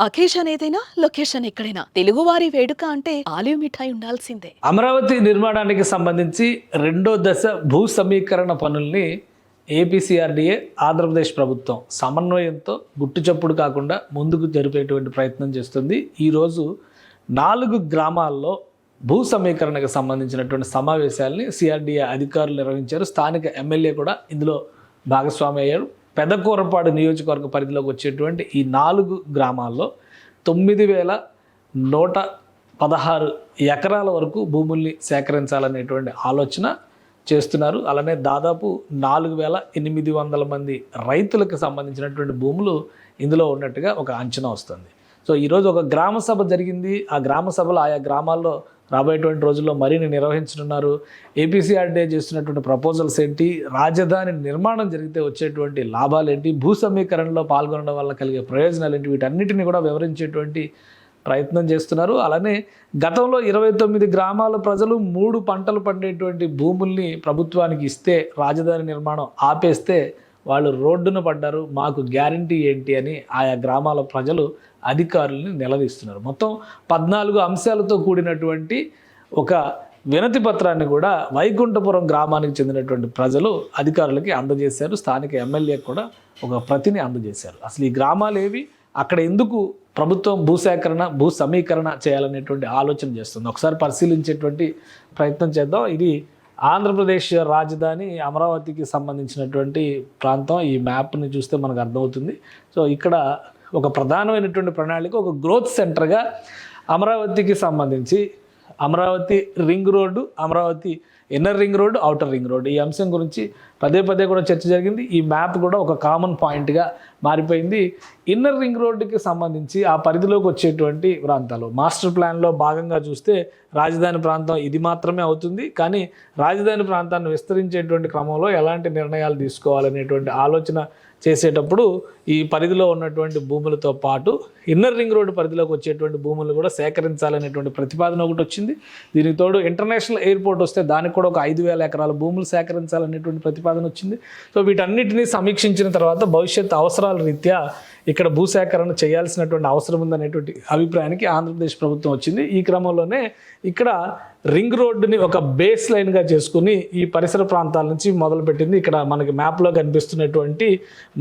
Occasion ఏదైనా location ఎక్కడైనా తెలుగువారి వేడుక అంటే ఆలివ్ మిఠాయి ఉండాల్సిందే. అమరావతి నిర్మాణానికి సంబంధించి రెండో దశ భూ సమీకరణ పనుల్ని ఏపీసీఆర్డీఏ ఆంధ్రప్రదేశ్ ప్రభుత్వం సమన్వయంతో గుట్టుచప్పుడు కాకుండా ముందుకు జరిపేటువంటి ప్రయత్నం చేస్తుంది. ఈరోజు 4 గ్రామాల్లో భూ సమీకరణకు సంబంధించినటువంటి సమావేశాలని సిఆర్డీఏ అధికారులు నిర్వహించారు. స్థానిక ఎమ్మెల్యే కూడా ఇందులో భాగస్వామి అయ్యారు. పెదకూరపాడు నియోజకవర్గ పరిధిలోకి వచ్చేటువంటి ఈ 4 గ్రామాల్లో 9,116 ఎకరాల వరకు భూముల్ని సేకరించాలనేటువంటి ఆలోచన చేస్తున్నారు. అలానే దాదాపు 4,800 మంది రైతులకు సంబంధించినటువంటి భూములు ఇందులో ఉన్నట్టుగా ఒక అంచనా వస్తుంది. సో ఈరోజు ఒక గ్రామ సభ జరిగింది. ఆ గ్రామ సభలో ఆయా గ్రామాల్లో రాబోయేటువంటి రోజుల్లో మరిన్ని నిర్వహించనున్నారు. ఏపీసీఆర్డీఏ చేస్తున్నటువంటి ప్రపోజల్స్ ఏంటి, రాజధాని నిర్మాణం జరిగితే వచ్చేటువంటి లాభాలు ఏంటి, భూ సమీకరణలో పాల్గొనడం వల్ల కలిగే ప్రయోజనాలు ఏంటి, వీటన్నిటిని కూడా వివరించేటువంటి ప్రయత్నం చేస్తున్నారు. అలానే గతంలో 29 గ్రామాల ప్రజలు 3 పంటలు పండేటువంటి భూముల్ని ప్రభుత్వానికి ఇస్తే రాజధాని నిర్మాణం ఆపేస్తే వాళ్ళు రోడ్డున పడ్డారు. మాకు గ్యారంటీ ఏంటి అని ఆయా గ్రామాల ప్రజలు అధికారుల్ని నిలదీస్తున్నారు. మొత్తం 14 అంశాలతో కూడినటువంటి ఒక వినతి పత్రాన్ని కూడా వైకుంఠపురం గ్రామానికి చెందినటువంటి ప్రజలు అధికారులకి అందజేశారు. స్థానిక ఎమ్మెల్యేకి కూడా ఒక ప్రతిని అందజేశారు. అసలు ఈ గ్రామాలు ఏవి, అక్కడ ఎందుకు ప్రభుత్వం భూసేకరణ భూ సమీకరణ చేయాలనేటువంటి ఆలోచన చేస్తుంది, ఒకసారి పరిశీలించేటువంటి ప్రయత్నం చేద్దాం. ఇది ఆంధ్రప్రదేశ్ రాజధాని అమరావతికి సంబంధించినటువంటి ప్రాంతం. ఈ మ్యాప్ని చూస్తే మనకు అర్థమవుతుంది. సో ఇక్కడ ఒక ప్రధానమైనటువంటి ప్రణాళిక, ఒక గ్రోత్ సెంటర్గా అమరావతికి సంబంధించి Amaravati ring road, Amaravati inner ring road, outer ring road, ఈ అంశం గురించి పదే కూడా చర్చ జరిగింది. ఈ మ్యాప్ కూడా ఒక కామన్ పాయింట్గా మారిపోయింది. ఇన్నర్ రింగ్ రోడ్డుకి సంబంధించి ఆ పరిధిలోకి వచ్చేటువంటి ప్రాంతాలు మాస్టర్ ప్లాన్లో భాగంగా చూస్తే రాజధాని ప్రాంతం ఇది మాత్రమే అవుతుంది. కానీ రాజధాని ప్రాంతాన్ని విస్తరించేటువంటి క్రమంలో ఎలాంటి నిర్ణయాలు తీసుకోవాలనేటువంటి ఆలోచన చేసేటప్పుడు ఈ పరిధిలో ఉన్నటువంటి భూములతో పాటు ఇన్నర్ రింగ్ రోడ్డు పరిధిలోకి వచ్చేటువంటి భూములు కూడా సేకరించాలనేటువంటి ప్రతిపాదన ఒకటి వచ్చింది. దీనికి తోడు ఇంటర్నేషనల్ ఎయిర్పోర్ట్ వస్తే దానికి కూడా ఒక 5,000 ఎకరాల భూములు సేకరించాలనేటువంటి ప్రతిపాదన వచ్చింది. సో వీటన్నిటినీ సమీక్షించిన తర్వాత భవిష్యత్ అవసరాల రీత్యా ఇక్కడ భూసేకరణ చేయాల్సినటువంటి అవసరం ఉందనేటువంటి అభిప్రాయానికి ఆంధ్రప్రదేశ్ ప్రభుత్వం వచ్చింది. ఈ క్రమంలోనే ఇక్కడ రింగ్ రోడ్డుని ఒక బేస్ లైన్గా చేసుకుని ఈ పరిసర ప్రాంతాల నుంచి మొదలుపెట్టింది. ఇక్కడ మనకి మ్యాప్లో కనిపిస్తున్నటువంటి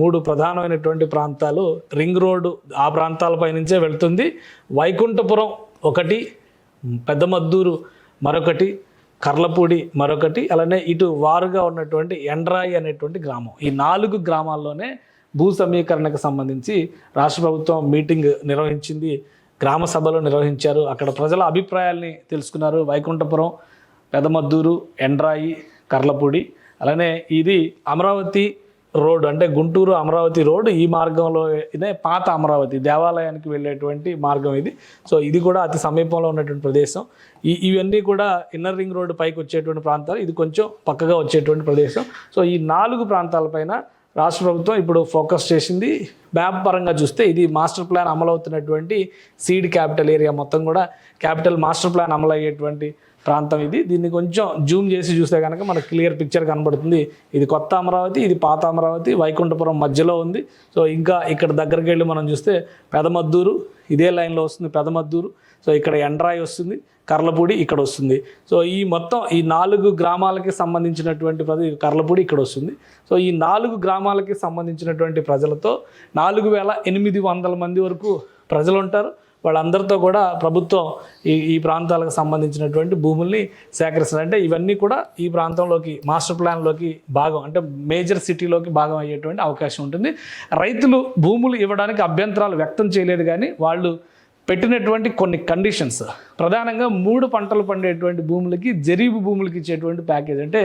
3 ప్రధానమైనటువంటి ప్రాంతాలు రింగ్ రోడ్డు ఆ ప్రాంతాలపై నుంచే వెళ్తుంది. వైకుంఠపురం ఒకటి, పెద్దమద్దూరు మరొకటి, కర్లపూడి మరొకటి, అలానే ఇటు వారుగా ఉన్నటువంటి ఎండ్రాయి అనేటువంటి గ్రామం. ఈ 4 గ్రామాల్లోనే భూ సమీకరణకు సంబంధించి రాష్ట్ర ప్రభుత్వం మీటింగ్ నిర్వహించింది, గ్రామ సభలు నిర్వహించారు. అక్కడ ప్రజల అభిప్రాయాల్ని తెలుసుకున్నారు. వైకుంఠపురం, పెదమద్దూరు, ఎండ్రాయి, కర్లపూడి, అలానే ఇది అమరావతి రోడ్ అంటే గుంటూరు అమరావతి రోడ్. ఈ మార్గంలో ఇదే పాత అమరావతి దేవాలయానికి వెళ్ళేటువంటి మార్గం ఇది. సో ఇది కూడా అతి సమీపంలో ఉన్నటువంటి ప్రదేశం. ఇవన్నీ కూడా ఇన్నర్ రింగ్ రోడ్డు పైకి వచ్చేటువంటి ప్రాంతాలు, ఇది కొంచెం పక్కగా వచ్చేటువంటి ప్రదేశం. సో ఈ 4 ప్రాంతాలపైన రాష్ట్ర ప్రభుత్వం ఇప్పుడు ఫోకస్ చేసింది. మ్యాప్ పరంగా చూస్తే ఇది మాస్టర్ ప్లాన్ అమలవుతున్నటువంటి సీడ్ క్యాపిటల్ ఏరియా, మొత్తం కూడా క్యాపిటల్ మాస్టర్ ప్లాన్ అమలు అయ్యేటువంటి ప్రాంతం ఇది. దీన్ని కొంచెం జూమ్ చేసి చూస్తే కనుక మనకు క్లియర్ పిక్చర్ కనబడుతుంది. ఇది కొత్త అమరావతి, ఇది పాత అమరావతి, వైకుంఠపురం మధ్యలో ఉంది. సో ఇంకా ఇక్కడ దగ్గరికి వెళ్ళి మనం చూస్తే పెదమద్దూరు ఇదే లైన్లో వస్తుంది, పెదమద్దూరు. సో ఇక్కడ ఎండ్రాయి వస్తుంది, కర్లపూడి ఇక్కడ వస్తుంది. సో ఈ మొత్తం ఈ 4 గ్రామాలకి సంబంధించినటువంటి కర్లపూడి ఇక్కడ వస్తుంది. సో ఈ 4 గ్రామాలకి సంబంధించినటువంటి ప్రజలతో 4,800 మంది వరకు ప్రజలు ఉంటారు. వాళ్ళందరితో కూడా ప్రభుత్వం ఈ ప్రాంతాలకు సంబంధించినటువంటి భూముల్ని సేకరిస్తారు. అంటే ఇవన్నీ కూడా ఈ ప్రాంతంలోకి మాస్టర్ ప్లాన్లోకి భాగం, అంటే మేజర్ సిటీలోకి భాగం అయ్యేటువంటి అవకాశం ఉంటుంది. రైతులు భూములు ఇవ్వడానికి అభ్యంతరాలు వ్యక్తం చేయలేదు, కానీ వాళ్ళు పెట్టినటువంటి కొన్ని కండిషన్స్, ప్రధానంగా 3 పంటలు పండేటువంటి భూములకి జరీబు భూములకి ఇచ్చేటువంటి ప్యాకేజ్, అంటే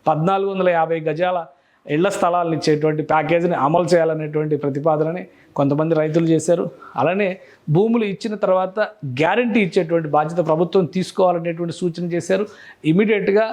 1,450 గజాల ఇళ్ల స్థలాలను ఇచ్చేటువంటి ప్యాకేజీని అమలు చేయాలనేటువంటి ప్రతిపాదనని కొంతమంది రైతులు చేశారు. అలానే భూములు ఇచ్చిన తర్వాత గ్యారంటీ ఇచ్చేటువంటి బాధ్యత ప్రభుత్వం తీసుకోవాలనేటువంటి సూచన చేశారు. ఇమీడియట్గా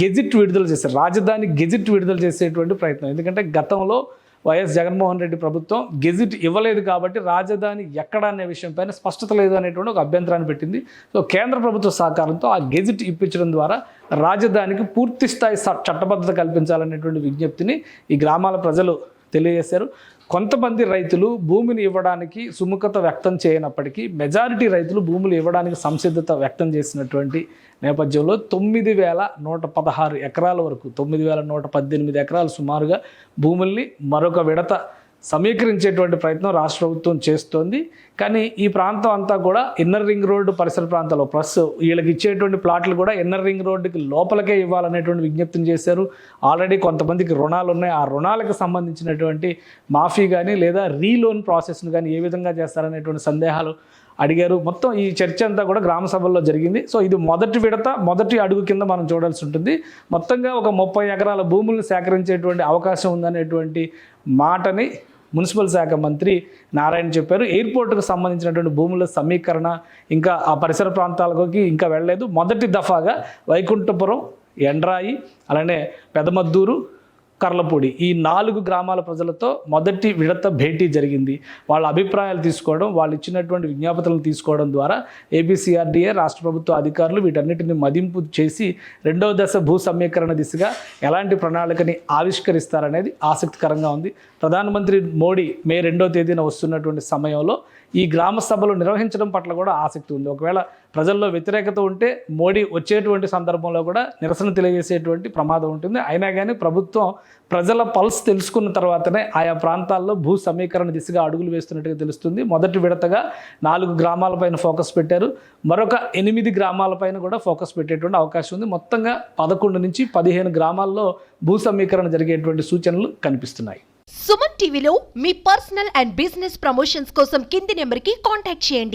గెజిట్ విడుదల చేశారు, రాజధాని గెజిట్ విడుదల చేసేటువంటి ప్రయత్నం. ఎందుకంటే గతంలో వైఎస్ జగన్మోహన్ రెడ్డి ప్రభుత్వం గెజిట్ ఇవ్వలేదు కాబట్టి రాజధాని ఎక్కడ అనే విషయంపైన స్పష్టత లేదు అనేటువంటి ఒక అభ్యంతరాన్ని పెట్టింది. సో కేంద్ర ప్రభుత్వ సహకారంతో ఆ గెజిట్ ఇప్పించడం ద్వారా రాజధానికి పూర్తి స్థాయి చట్టబద్ధత కల్పించాలనేటువంటి విజ్ఞప్తిని ఈ గ్రామాల ప్రజలు తెలియజేశారు. కొంతమంది రైతులు భూమిని ఇవ్వడానికి సుముఖత వ్యక్తం చేయనప్పటికీ మెజారిటీ రైతులు భూములు ఇవ్వడానికి సంసిద్ధత వ్యక్తం చేసినటువంటి నేపథ్యంలో 9,116 ఎకరాల వరకు 9,118 ఎకరాలు సుమారుగా భూముల్ని మరొక విడత సమీకరించేటువంటి ప్రయత్నం రాష్ట్ర ప్రభుత్వం చేస్తోంది. కానీ ఈ ప్రాంతం అంతా కూడా ఇన్నర్ రింగ్ రోడ్డు పరిసర ప్రాంతాల్లో ప్లస్ వీళ్ళకి ఇచ్చేటువంటి ప్లాట్లు కూడా ఇన్నర్ రింగ్ రోడ్డుకి లోపలికే ఇవ్వాలనేటువంటి విజ్ఞప్తిని చేశారు. ఆల్రెడీ కొంతమందికి రుణాలు ఉన్నాయి. ఆ రుణాలకు సంబంధించినటువంటి మాఫీ కానీ లేదా రీలోన్ ప్రాసెస్ను కానీ ఏ విధంగా చేస్తారనేటువంటి సందేహాలు అడిగారు. మొత్తం ఈ చర్చ అంతా కూడా గ్రామ సభల్లో జరిగింది. సో ఇది మొదటి విడత, మొదటి అడుగు కింద మనం చూడాల్సి ఉంటుంది. మొత్తంగా ఒక 30 ఎకరాల భూములను సేకరించేటువంటి అవకాశం ఉందనేటువంటి మాటని మున్సిపల్ శాఖ మంత్రి నారాయణ చెప్పారు. ఎయిర్పోర్టుకు సంబంధించినటువంటి భూముల సమీకరణ ఇంకా ఆ పరిసర ప్రాంతాలకి ఇంకా వెళ్ళలేదు. మొదటి దఫాగా వైకుంఠపురం, ఎండ్రాయి, అలానే పెదమద్దూరు, కర్లపూడి ఈ 4 గ్రామాల ప్రజలతో మొదటి విడత భేటీ జరిగింది. వాళ్ళ అభిప్రాయాలు తీసుకోవడం, వాళ్ళు ఇచ్చినటువంటి విజ్ఞాపనలు తీసుకోవడం ద్వారా ఏపీసీఆర్డీఏ రాష్ట్ర ప్రభుత్వ అధికారులు వీటన్నిటిని మదింపు చేసి రెండవ దశ భూ సమీకరణ దిశగా ఎలాంటి ప్రణాళికని ఆవిష్కరిస్తారనేది ఆసక్తికరంగా ఉంది. ప్రధానమంత్రి మోడీ మే 2వ తేదీన వస్తున్నటువంటి సమయంలో ఈ గ్రామ సభలు నిర్వహించడం పట్ల కూడా ఆసక్తి ఉంది. ఒకవేళ ప్రజల్లో వ్యతిరేకత ఉంటే మోడీ వచ్చేటువంటి సందర్భంలో కూడా నిరసన తెలియజేసేటువంటి ప్రమాదం ఉంటుంది. అయినా కానీ ప్రభుత్వం ప్రజల పల్స్ తెలుసుకున్న తర్వాతనే ఆయా ప్రాంతాల్లో భూ సమీకరణ దిశగా అడుగులు వేస్తున్నట్టుగా తెలుస్తుంది. మొదటి విడతగా 4 గ్రామాలపైన ఫోకస్ పెట్టారు. మరొక 8 గ్రామాలపైన కూడా ఫోకస్ పెట్టేటువంటి అవకాశం ఉంది. మొత్తంగా 11 నుంచి 15 గ్రామాల్లో భూ సమీకరణ జరిగేటువంటి సూచనలు కనిపిస్తున్నాయి. సుమన్ టీవీలో మీ పర్సనల్ అండ్ బిజినెస్ ప్రమోషన్స్ కోసం కింది నెంబర్కి కాంటాక్ట్ చేయండి.